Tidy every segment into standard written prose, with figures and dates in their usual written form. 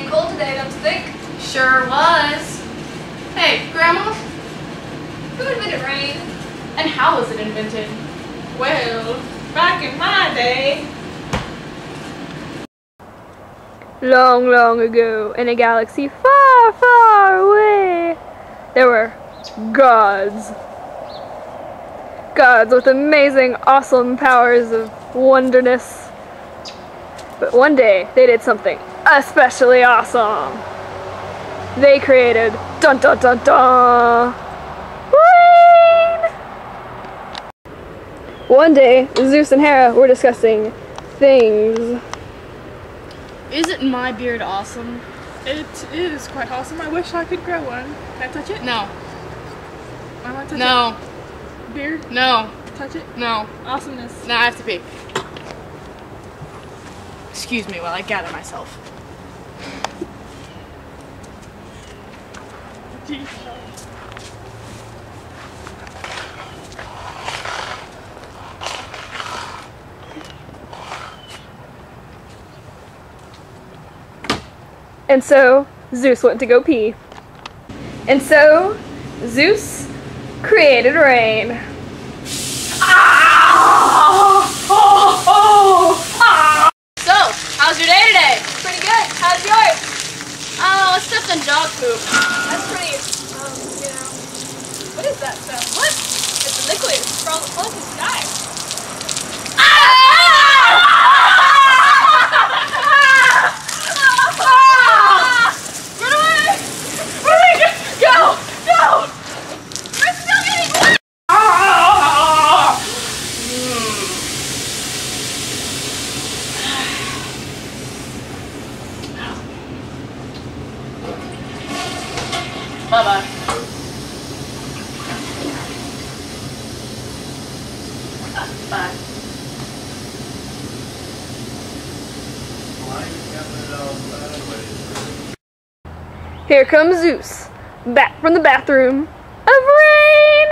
and cold today, don't you think? Sure was. Hey, Grandma? Who invented rain? And how was it invented? Well, back in my day. Long, long ago, in a galaxy far, far away, there were gods. Gods with amazing, awesome powers of wonderness. But one day, they did something especially awesome. They created dun dun dun dun rain! One day, Zeus and Hera were discussing things. Isn't my beard awesome? It is quite awesome. I wish I could grow one. Can I touch it? No. I want to touch No. it. Beard? No. Touch it? No. Awesomeness. No, I have to pee. Excuse me while I gather myself. Gee. And so, Zeus went to go pee. And so, Zeus created rain. So, how's your day today? Pretty good. How's yours? Oh, I stepped in dog poop. That's pretty, what is that stuff? What? It's a liquid. It's from the sky. Run away! Go! Go! We're still getting wet! Bye-bye. Bye. Here comes Zeus, back from the bathroom of rain!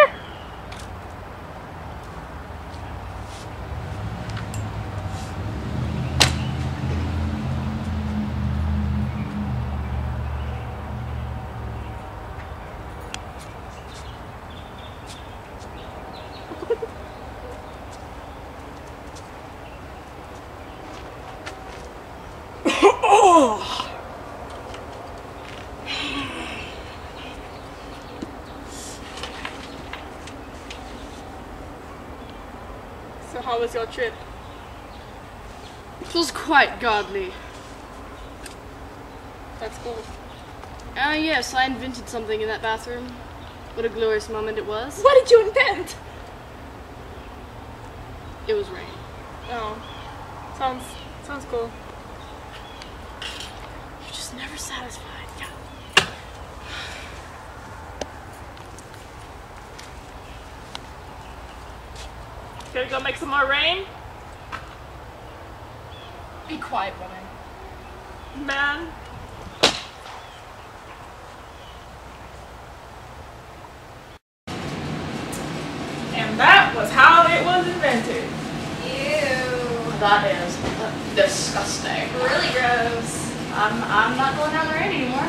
So how was your trip? It was quite godly. That's cool. Yes, I invented something in that bathroom. What a glorious moment it was. What did you invent? It was rain. Oh, sounds cool. You're just never satisfied. Gonna go make some more rain? Be quiet, woman. Man. And that was how it was invented. Ew. That is disgusting. Really gross. I'm not going down the rain anymore.